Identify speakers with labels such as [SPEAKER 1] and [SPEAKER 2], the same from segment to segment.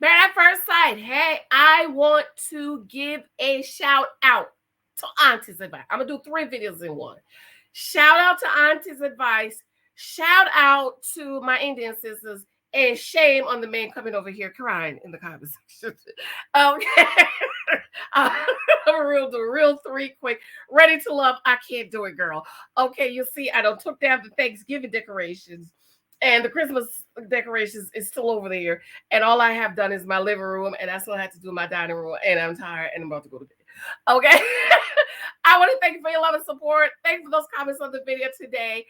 [SPEAKER 1] Married at First Sight. Hey, I want to give a shout out to Auntie's Advice. I'm going to do 3 videos in one. Shout out to Auntie's Advice. Shout out to my Indian sisters. And shame on the man coming over here crying in the comment section. Okay. I'm going to do real 3 quick. Ready to love. I can't do it, girl. Okay, you see, I don't took down the Thanksgiving decorations. And the Christmas decorations is still over there. And all I have done is my living room. And I still have to do my dining room. And I'm tired and I'm about to go to bed. Okay. I want to thank you for your love and support. Thank you for those comments on the video today.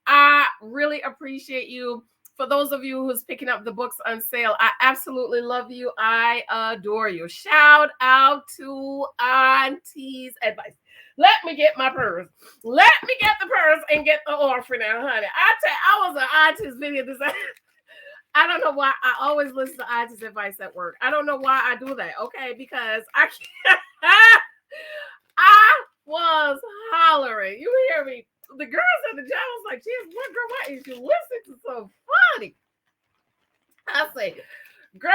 [SPEAKER 1] I really appreciate you. For those of you who's picking up the books on sale, I absolutely love you. I adore you. Shout out to Auntie's Advice. Let me get my purse. Let me get the purse and get the offering now, honey. I was on Auntie's video this. I don't know why I always listen to Auntie's Advice at work. I don't know why I do that. Okay, because I can't. I was hollering. You hear me? The girls at the job was like, "Geez, what girl? Why is you listening to so funny?" I say, "Girl,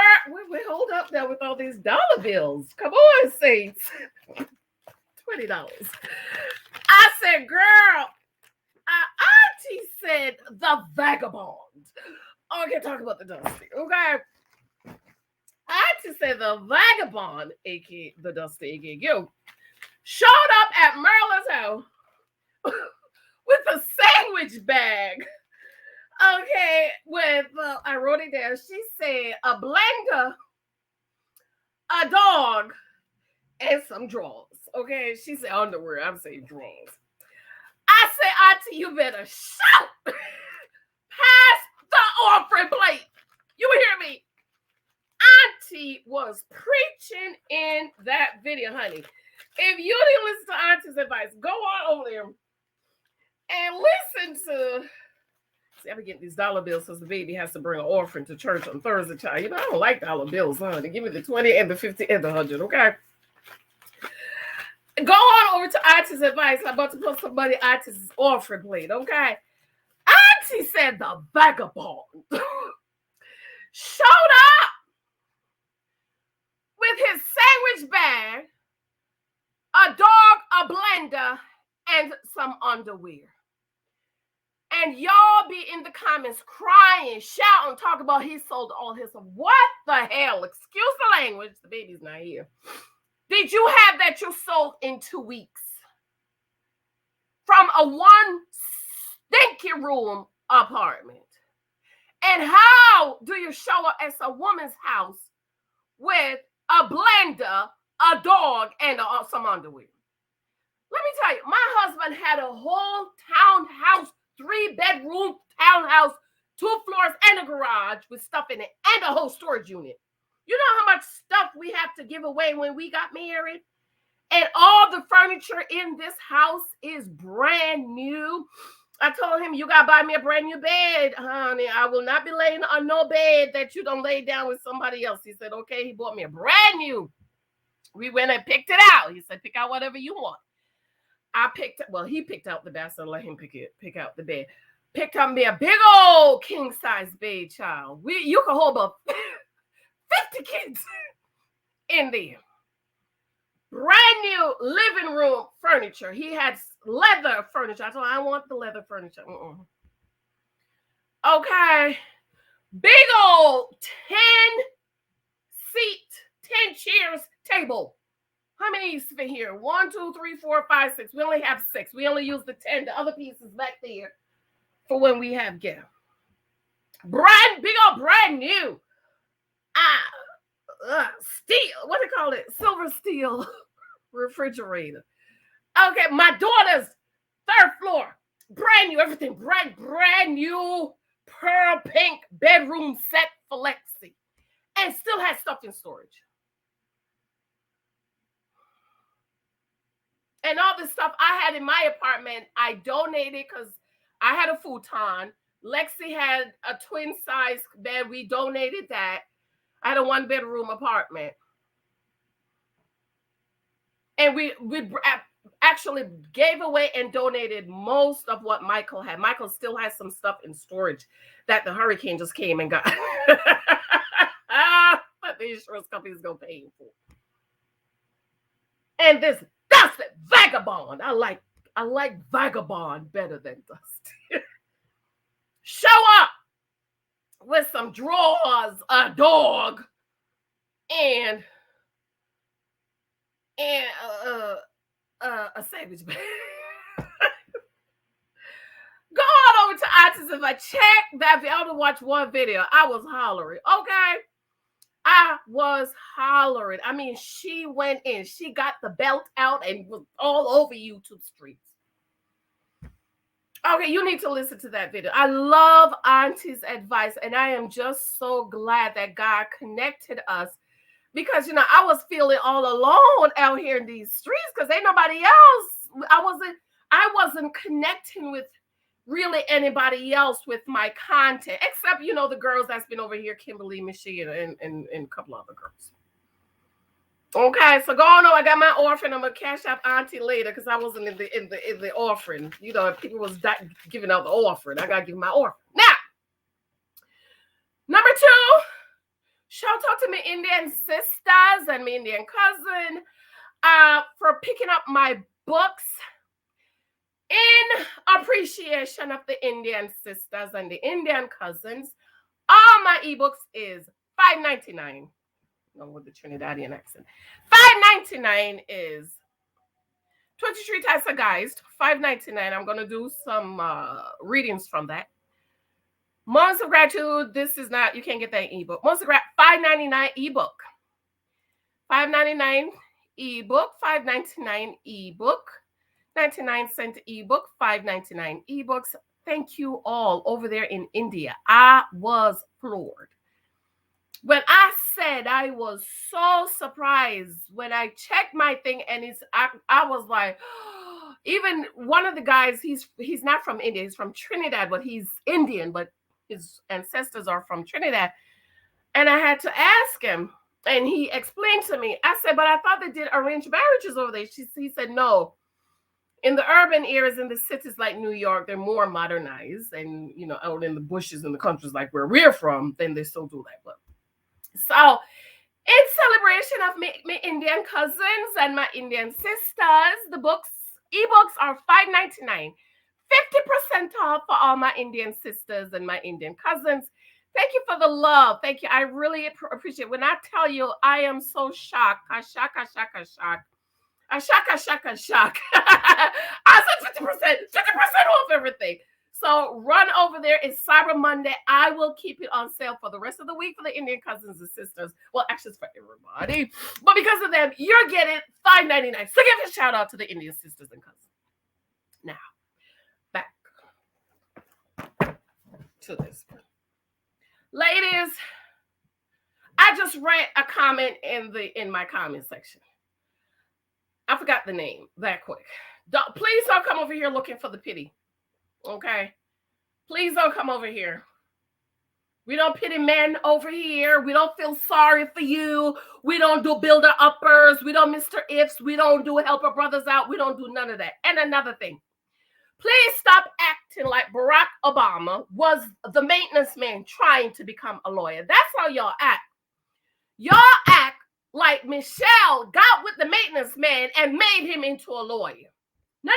[SPEAKER 1] we hold up there with all these dollar bills. Come on, Saints. $20." I said, "Girl, Auntie said the vagabond." Okay, talk about the Dusty. Okay, Auntie said the vagabond, aka the Dusty, aka you, showed up at Merlin's house with a sandwich bag. Okay, with, I wrote it down. She said a blender, a dog, and some drawers. Okay, she said underwear. I'm saying drawers. I said, Auntie, you better shout. Pass the offering plate. You hear me? Auntie was preaching in that video, honey. If you didn't listen to Auntie's advice, go on over there and listen to. See, I've been getting these dollar bills since the baby has to bring an offering to church on Thursday, child. You know, I don't like dollar bills, honey. Give me the 20 and the 50 and the 100, okay? Go on over to Auntie's advice. I'm about to put some money on Auntie's offering plate, okay? Auntie said the vagabond showed up with his sandwich bag, a dog, a blender, and some underwear. And y'all be in the comments crying, shouting, talking about he sold all his. What the hell? Excuse the language. The baby's not here. Did you have that you sold in 2 weeks? From a 1 stinky room apartment. And how do you show up at a woman's house with a blender, a dog, and some underwear? Let me tell you, my husband had a whole townhouse, 3-bedroom townhouse, 2 floors and a garage with stuff in it and a whole storage unit. You know how much stuff we have to give away when we got married? And all the furniture in this house is brand new. I told him, you got to buy me a brand new bed, honey. I will not be laying on no bed that you don't lay down with somebody else. He said, okay. He bought me a brand new. We went and picked it out. He said, pick out whatever you want. He picked out the bed, so let him pick out the bed. Picked up me a big old king-size bed, child. You can hold about 50 kids in there. Brand new living room furniture. He had leather furniture. I told him, I want the leather furniture. Okay. Big old 10 chairs table. How many fit here? 1, 2, 3, 4, 5, 6. We only have 6. We only use the 10. The other pieces back there for when we have guests. Big old brand new. Steel. What do you call it? Silver steel refrigerator. Okay, my daughter's 3rd floor. Brand new. Everything brand new. Pearl pink bedroom set for Lexi. And still has stuff in storage. And all this stuff I had in my apartment, I donated because I had a futon. Lexi had a twin size bed. We donated that. I had a 1-bedroom apartment. And we actually gave away and donated most of what Michael had. Michael still has some stuff in storage that the hurricane just came and got. But the insurance company is going to pay him for. And this Dusty vagabond, I like vagabond better than Dusty. Show up with some drawers, a dog, and a sandwich bag. Go on over to Auntie's if I check that video. I only watched one video. I was hollering. Okay. I was hollering. I mean, she went in. She got the belt out and was all over YouTube streets. Okay, you need to listen to that video. I love Auntie's advice, and I am just so glad that God connected us because, you know, I was feeling all alone out here in these streets because ain't nobody else. I wasn't connecting with really anybody else with my content, except, you know, the girls that's been over here, Kimberly, Michelle, and a couple other girls. Okay, so go on. I got my offering. I'm gonna cash out Auntie later because I wasn't in the offering. You know, if people was giving out the offering, I gotta give my offering. Now, number 2, shout out to my Indian sisters and my Indian cousin for picking up my books in appreciation of the Indian sisters and the Indian cousins. All my ebooks is $5.99. No, with the Trinidadian accent. $5.99 is 23 Types of Guys. $5.99. I'm gonna do some readings from that. Months of Gratitude. This is not, you can't get that ebook. Months of Gratitude, $5.99 ebook. $5.99 ebook. $5.99 ebook. 99-cent ebook. $5.99 ebooks. Thank you all over there in India. I was floored. When I said I was so surprised when I checked my thing, and I was like, oh, even one of the guys, he's not from India, he's from Trinidad, but he's Indian, but his ancestors are from Trinidad. And I had to ask him, and he explained to me. I said, but I thought they did arranged marriages over there. He said, no. In the urban areas, in the cities like New York, they're more modernized. And, you know, out in the bushes in the countries like where we're from, then they still do that. But so, in celebration of my Indian cousins and my Indian sisters, the ebooks are $5.99. 50% off for all my Indian sisters and my Indian cousins. Thank you for the love. Thank you. I really appreciate it. When I tell you, I am so shocked. I shocked. I said 50% off everything. So run over there. It's Cyber Monday. I will keep it on sale for the rest of the week for the Indian cousins and sisters. Well, actually, it's for everybody. But because of them, you're getting $5.99. So give a shout out to the Indian sisters and cousins. Now, back to this. Ladies, I just read a comment in my comment section. I forgot the name that quick. Please don't come over here looking for the pity. Okay? Please don't come over here. We don't pity men over here. We don't feel sorry for you. We don't do builder uppers. We don't Mr. Ifs. We don't do help our brothers out. We don't do none of that. And another thing, please stop acting like Barack Obama was the maintenance man trying to become a lawyer. That's how y'all act. Y'all act like Michelle got with the maintenance man and made him into a lawyer. No.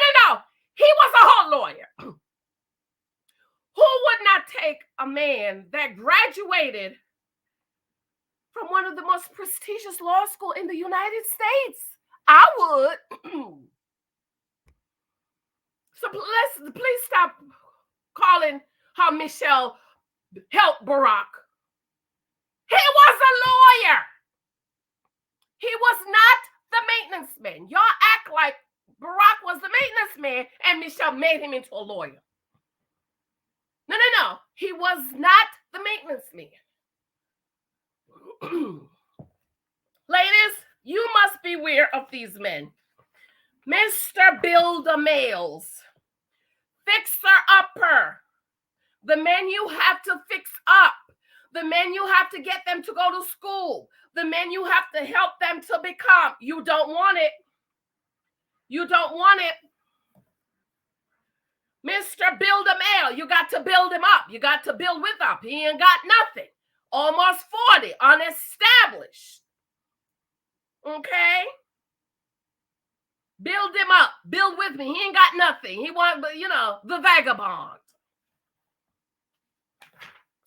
[SPEAKER 1] He was a whole lawyer. Who would not take a man that graduated from one of the most prestigious law schools in the United States? I would. So please stop calling her Michelle help Barack. He was a lawyer. He was not the maintenance man. Y'all act like Barack was the maintenance man and Michelle made him into a lawyer. No. He was not the maintenance man. Ladies, you must beware of these men. Mr. Builder Males, fixer-upper, the men you have to fix up, the men you have to get them to go to school, the men you have to help them to become. You don't want it. You don't want it. Mr. Builder Male, you got to build him up. You got to build with up. He ain't got nothing. almost 40, unestablished. Okay? Build him up. Build with me. He ain't got nothing. He want, but the vagabond.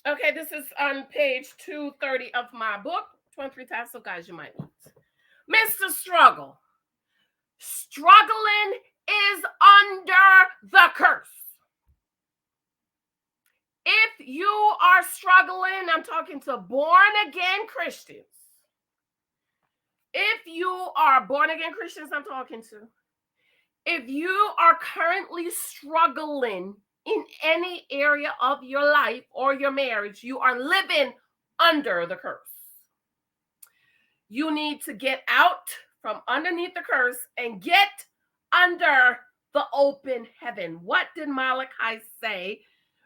[SPEAKER 1] Okay, this is on page 230 of my book, 23 Types of Guys You Might Meet. Mr. Struggle. Struggling is under the curse. If you are struggling, I'm talking to born-again Christians. If you are born-again Christians, I'm talking to. If you are currently struggling in any area of your life or your marriage, you are living under the curse. You need to get out from underneath the curse and get under the open heaven. What did Malachi say?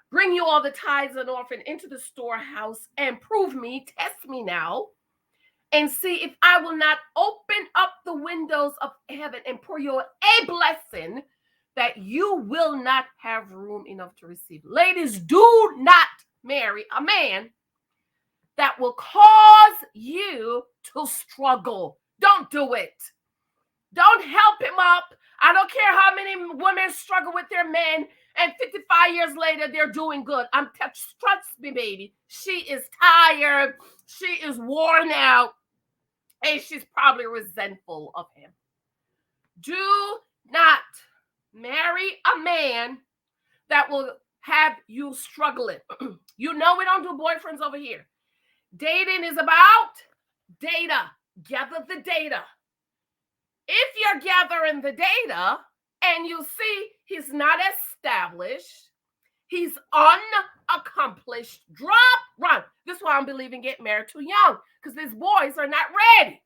[SPEAKER 1] Bring you all the tithes and offering into the storehouse and prove me, test me now, and see if I will not open up the windows of heaven and pour you a blessing that you will not have room enough to receive. Ladies, do not marry a man that will cause you to struggle. Don't do it. Don't help him up. I don't care how many women struggle with their men, and 55 years later, they're doing good. Trust me, baby. She is tired. She is worn out. And she's probably resentful of him. Do not marry a man that will have you struggling. We don't do boyfriends over here. Dating is about data. Gather the data. If you're gathering the data and you see he's not established, he's unaccomplished, drop, run. This is why I'm believing get married too young, because these boys are not ready.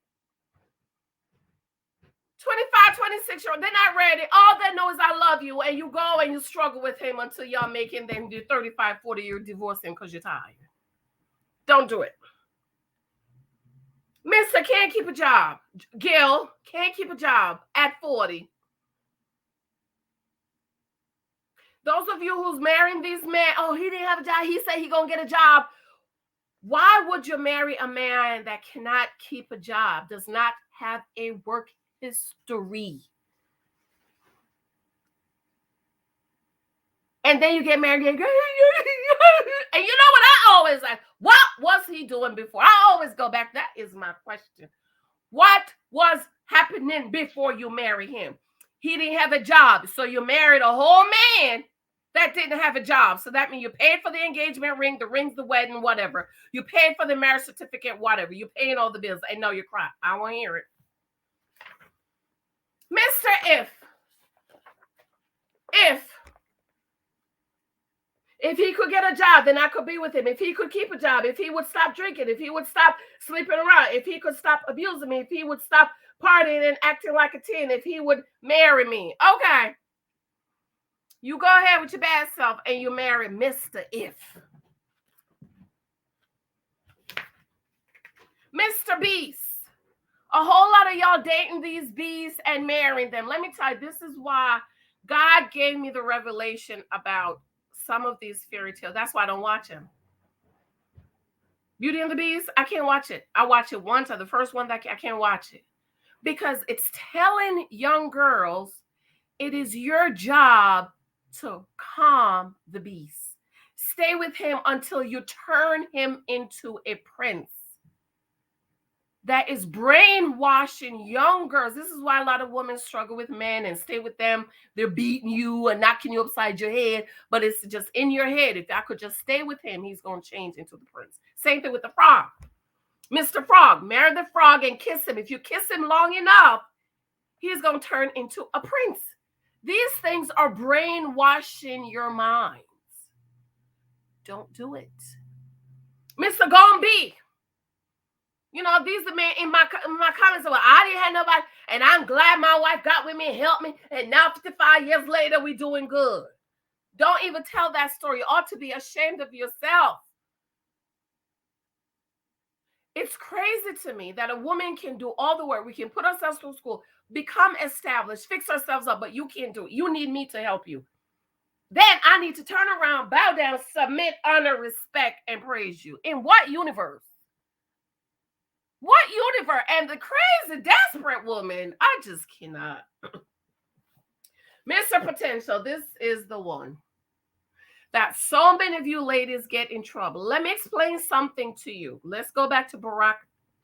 [SPEAKER 1] 25, 26-year-old, they're not ready. All they know is I love you, and you go and you struggle with him until y'all make him, then do 35, 40 year divorce him because you're tired. Don't do it. Mister can't keep a job. Gil can't keep a job at 40. Those of you who's marrying these men, he didn't have a job. He said he gonna get a job. Why would you marry a man that cannot keep a job, does not have a work history? And then you get married and you know what I always like? What was he doing before? I always go back. That is my question. What was happening before you marry him? He didn't have a job. So you married a whole man that didn't have a job. So that means you paid for the engagement ring, the rings, the wedding, whatever. You paid for the marriage certificate, whatever. You paying all the bills. I know you're crying. I want to hear it. Mr. If he could get a job, then I could be with him. If he could keep a job, if he would stop drinking, if he would stop sleeping around, if he could stop abusing me, if he would stop partying and acting like a teen, if he would marry me. Okay. You go ahead with your bad self and you marry Mr. If. Mr. Beast. A whole lot of y'all dating these beasts and marrying them. Let me tell you, this is why God gave me the revelation about some of these fairy tales. That's why I don't watch them. Beauty and the Beast, I can't watch it. I watch it once, or the first one that I can't watch it. Because it's telling young girls it is your job to calm the beast. Stay with him until you turn him into a prince. That is brainwashing young girls. This is why a lot of women struggle with men and stay with them. They're beating you and knocking you upside your head, but it's just in your head. If I could just stay with him, he's going to change into the prince. Same thing with the frog. Mr. Frog, marry the frog and kiss him. If you kiss him long enough, he's going to turn into a prince. These things are brainwashing your minds. Don't do it. Mr. Gombe. These are men in my comments. Well, I didn't have nobody, and I'm glad my wife got with me and helped me, and now 55 years later, we doing good. Don't even tell that story. You ought to be ashamed of yourself. It's crazy to me that a woman can do all the work. We can put ourselves through school, become established, fix ourselves up, but you can't do it. You need me to help you. then I need to turn around, bow down, submit, honor, respect, and praise you. In what universe? What universe? And the crazy, desperate woman, I just cannot. Mr. Potential, this is the one that so many of you ladies get in trouble. Let me explain something to you. Let's go back to Barack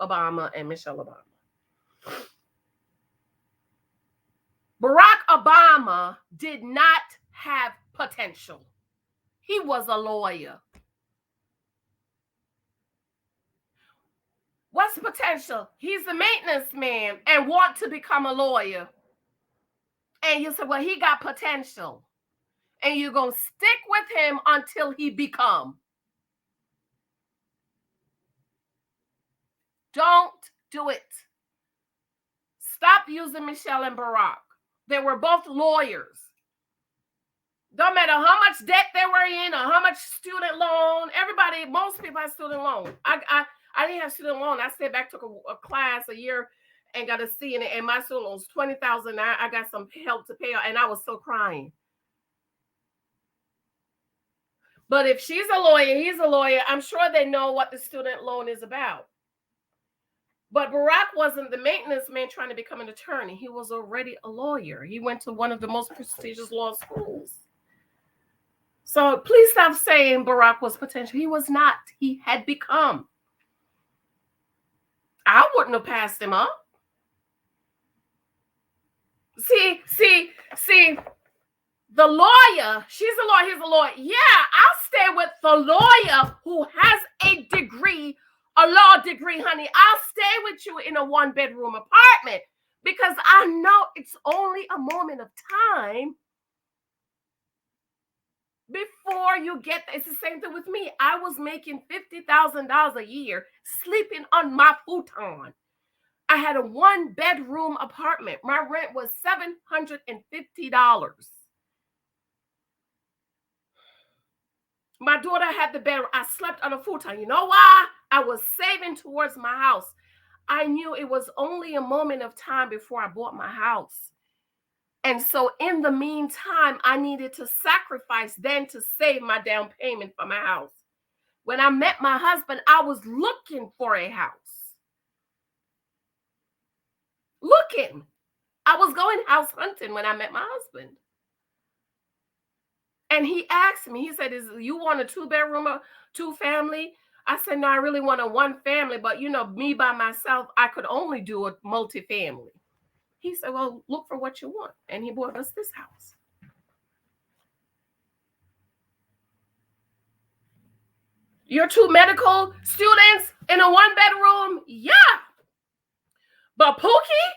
[SPEAKER 1] Obama and Michelle Obama. Barack Obama did not have potential. He was a lawyer. What's potential? He's a maintenance man and want to become a lawyer. And you say, well, he got potential. And you're going to stick with him until he become. Don't do it. Stop using Michelle and Barack. They were both lawyers. Don't matter how much debt they were in or how much student loan. Everybody, most people have student loan. I didn't have student loan. I stayed back, took a class a year and got a C in it. And my student loan was $20,000. I got some help to pay, and I was still crying. But if she's a lawyer, he's a lawyer, I'm sure they know what the student loan is about. But Barack wasn't the maintenance man trying to become an attorney. He was already a lawyer. He went to one of the most prestigious law schools. So please stop saying Barack was potential. He was not. He had become. I wouldn't have passed him up. See, the lawyer, she's a lawyer, he's a lawyer. Yeah, I'll stay with the lawyer who has a degree, a law degree, honey. I'll stay with you in a one-bedroom apartment because I know it's only a moment of time before you get there. It's the same thing with me. I was making $50,000 a year sleeping on my futon. I had a one-bedroom apartment. My rent was $750. My daughter had the bedroom. I slept on a futon. You know why? I was saving towards my house. I knew it was only a moment of time before I bought my house. And so in the meantime, I needed to sacrifice then to save my down payment for my house. When I met my husband, I was looking for a house. Looking. I was going house hunting when I met my husband. And he asked me, he said, you want a 2-bedroom or 2-family? I said, no, I really want a 1-family, but me by myself, I could only do a multifamily. He said, well, look for what you want. And he bought us this house. Your 2 medical students in a 1-bedroom? Yeah. But Pookie,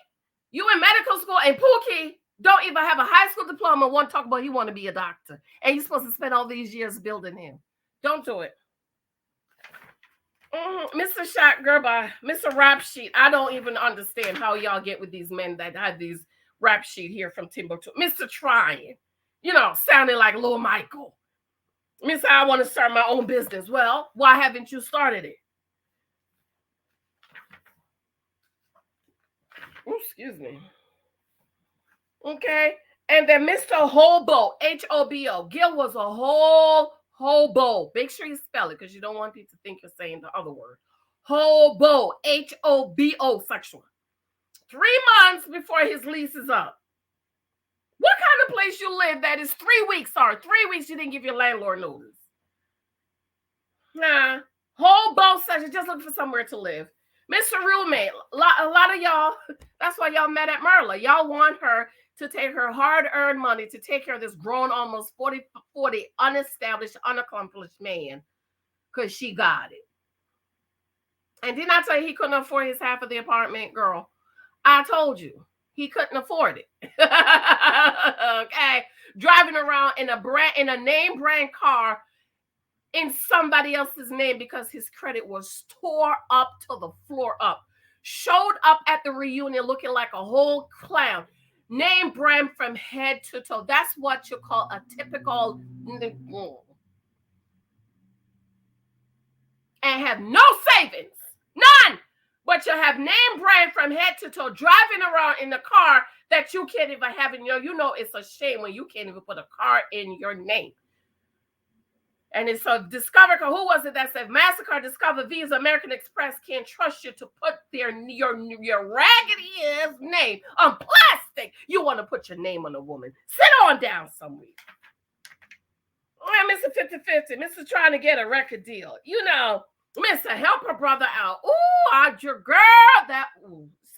[SPEAKER 1] you in medical school, and Pookie don't even have a high school diploma, want to talk about he want to be a doctor. And you're supposed to spend all these years building him. Don't do it. Mr. Shot Girl by Mr. Rap Sheet. I don't even understand how y'all get with these men that have these rap sheet here from Timbuktu. Mr. Trying, sounding like Lil Michael. Mr. I want to start my own business. Well, why haven't you started it? Ooh, excuse me. Okay. And then Mr. Hobo, Hobo. Gil was a hobo. Make sure you spell it because you don't want people to think you're saying the other word. Hobo, Hobo, sexual. 3 months before his lease is up. What kind of place you live that is 3 weeks? Sorry, 3 weeks you didn't give your landlord notice. Nah. Hobo, sexual. Just looking for somewhere to live. Mr. Roommate, a lot of y'all, that's why y'all met at Merla. Y'all want her to take her hard-earned money to take care of this grown, almost 40, unestablished, unaccomplished man because she got it. And didn't I tell you he couldn't afford his half of the apartment, girl? I told you. He couldn't afford it. Okay? Driving around in a name brand car in somebody else's name because his credit was tore up to the floor up. Showed up at the reunion looking like a whole clown. Name brand from head to toe. That's what you call a typical and have no savings. None. but you have name brand from head to toe, driving around in the car that you can't even have in your, it's a shame when you can't even put a car in your name. And it's a Discover, who was it that said MasterCard, Discover, Visa, American Express can't trust you to put your raggedy ass name on plastic. You want to put your name on a woman. Sit on down somewhere. Oh, Mr. 50-50, Mr. trying to get a record deal. Mr. Help her brother out. Ooh, your girl,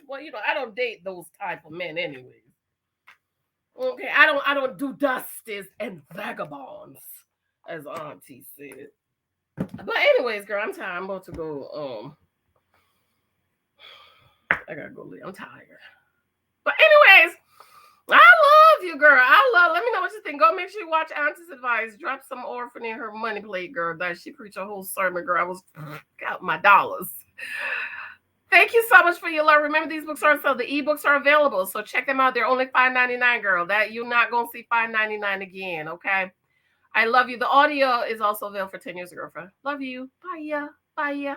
[SPEAKER 1] well, I don't date those type of men anyways. Okay, I don't do dusties and vagabonds, as Auntie said. But anyways, girl, I'm tired. I'm about to go. I gotta go leave. I'm tired. But anyways, I love you, girl. Let me know what you think. Go make sure you watch Auntie's advice. Drop some orphan in her money plate, girl. That she preached a whole sermon, girl. I was got my dollars. Thank you so much for your love. Remember, these books are on sale. The ebooks are available, so check them out. They're only $5.99, girl. That you're not gonna see $5.99 again. Okay. I love you. The audio is also available for 10 years, girlfriend. Love you. Bye ya. Bye ya.